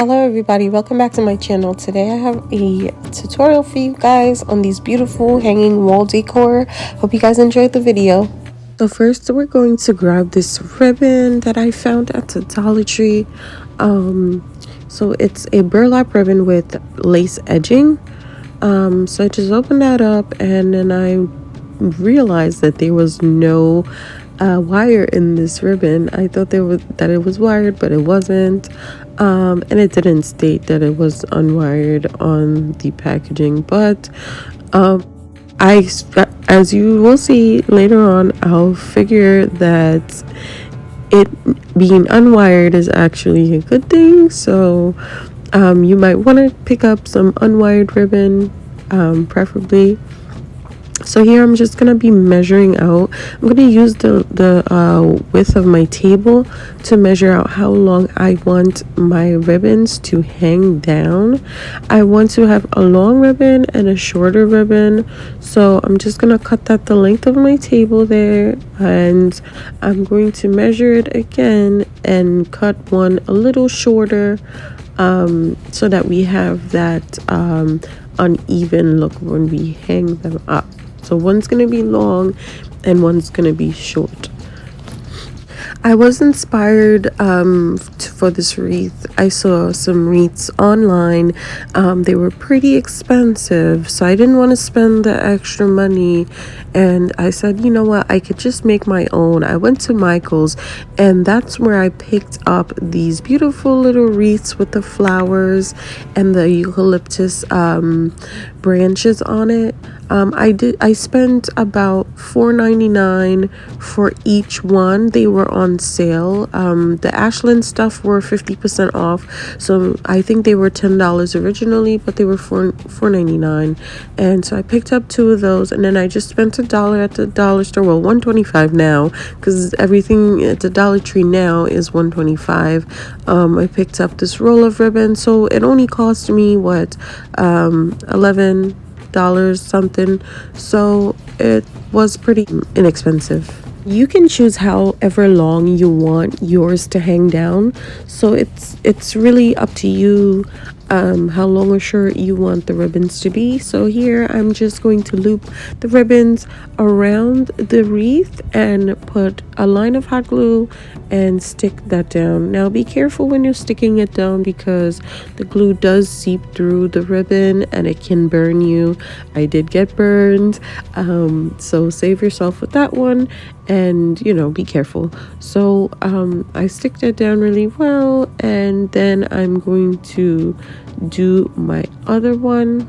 Hello everybody, welcome back to my channel. Today I have a tutorial for you guys on these beautiful hanging wall decor. Hope you guys enjoyed the video. So first we're going to grab this ribbon that I found at the Dollar Tree. So it's a burlap ribbon with lace edging. So I just opened that up and then I realized that there was no wire in this ribbon. I thought that it was wired, but it wasn't. And it didn't state that it was unwired on the packaging, but as you will see later on, I'll figure that it being unwired is actually a good thing. So you might want to pick up some unwired ribbon, preferably. So here I'm just gonna be measuring out. I'm gonna use the width of my table to measure out how long I want my ribbons to hang down. I want to have a long ribbon and a shorter ribbon, so I'm just gonna cut that the length of my table there, and I'm going to measure it again and cut one a little shorter, so that we have that uneven look when we hang them up. So one's going to be long and one's going to be short. I was inspired for this wreath. I saw some wreaths online. They were pretty expensive, so I didn't want to spend the extra money. And I said, you know what, I could just make my own. I went to Micheals, and that's where I picked up these beautiful little wreaths with the flowers and the eucalyptus branches on it. I spent about $4.99 for each one. They were on sale. The Ashland stuff were 50% off, so I think they were $10 originally, but they were $4.99. And so I picked up two of those, and then I just spent $1 at the dollar store. Well, $1.25 now, because everything at the Dollar Tree now is $1.25. I picked up this roll of ribbon, so it only cost me what, $11 something, so it was pretty inexpensive. You can choose however long you want yours to hang down, so it's really up to you how long or short you want the ribbons to be. So here I'm just going to loop the ribbons around the wreath and put a line of hot glue and stick that down. Now be careful when you're sticking it down, because the glue does seep through the ribbon and it can burn you. I did get burned, so save yourself with that one, and be careful. So I stick that down really well, and then I'm going to do my other one.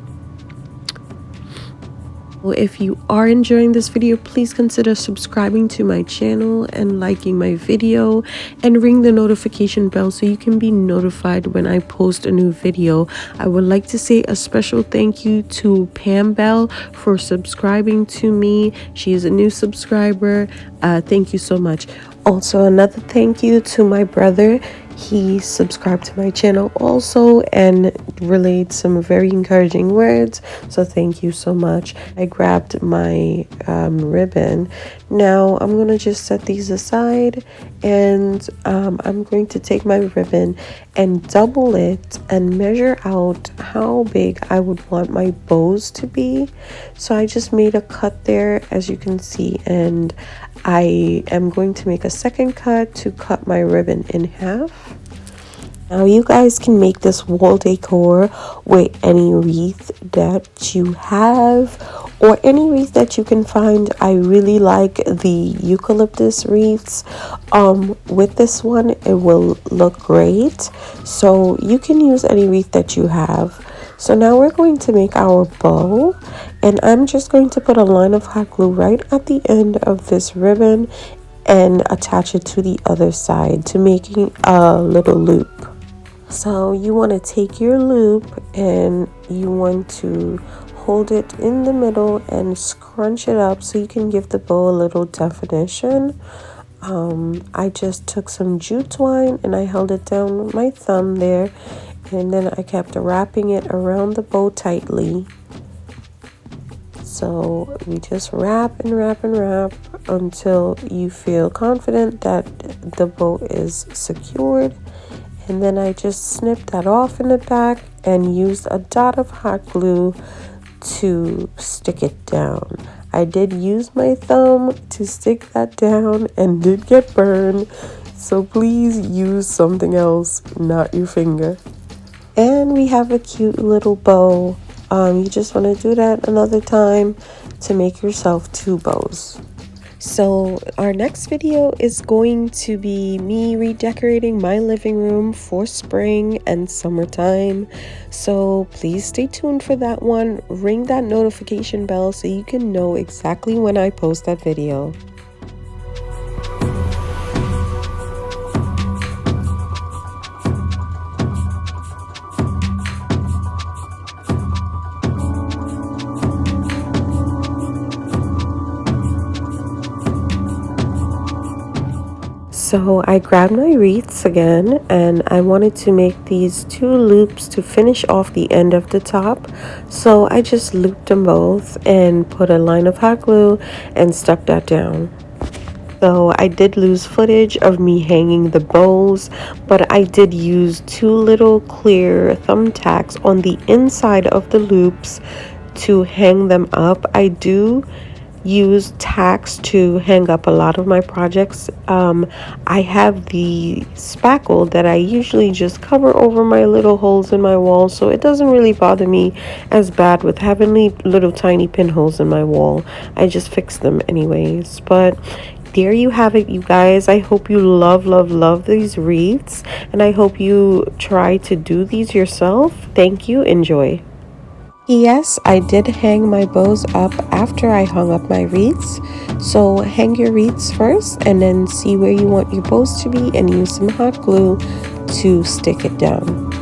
If you are enjoying this video, please consider subscribing to my channel and liking my video, and ring the notification bell so you can be notified when I post a new video. I would like to say a special thank you to Pam Bell for subscribing to me. She is a new subscriber. Thank you so much. Also, another thank you to my brother. He subscribed to my channel also and relayed some very encouraging words, so thank you so much. I grabbed my ribbon. Now I'm gonna just set these aside, and I'm going to take my ribbon and double it and measure out how big I would want my bows to be. So I just made a cut there, as you can see, and I am going to make a second cut to cut my ribbon in half. Now you guys can make this wall decor with any wreath that you have, or any wreath that you can find. I really like the eucalyptus wreaths. With this one it will look great, so you can use any wreath that you have. So now we're going to make our bow, and I'm just going to put a line of hot glue right at the end of this ribbon and attach it to the other side to making a little loop. So you want to take your loop and you want to hold it in the middle and scrunch it up so you can give the bow a little definition. I just took some jute twine and I held it down with my thumb there, and then I kept wrapping it around the bow tightly. So we just wrap and wrap and wrap until you feel confident that the bow is secured, And then I just snipped that off in the back and used a dot of hot glue to stick it down. I did use my thumb to stick that down and did get burned, so please use something else, not your finger. And we have a cute little bow. You just want to do that another time to make yourself 2 bows. So our next video is going to be me redecorating my living room for spring and summertime. So please stay tuned for that one. Ring that notification bell so you can know exactly when I post that video. So I grabbed my wreaths again and I wanted to make these 2 loops to finish off the end of the top. So I just looped them both and put a line of hot glue and stuck that down. So I did lose footage of me hanging the bows, but I did use 2 little clear thumbtacks on the inside of the loops to hang them up. I do use tacks to hang up a lot of my projects. I have the spackle that I usually just cover over my little holes in my wall, so it doesn't really bother me as bad with having little tiny pinholes in my wall. I just fix them anyways. But there you have it, you guys. I hope you love these wreaths, and I hope you try to do these yourself. Thank you. Enjoy. Yes, I did hang my bows up after I hung up my wreaths. So hang your wreaths first and then see where you want your bows to be and use some hot glue to stick it down.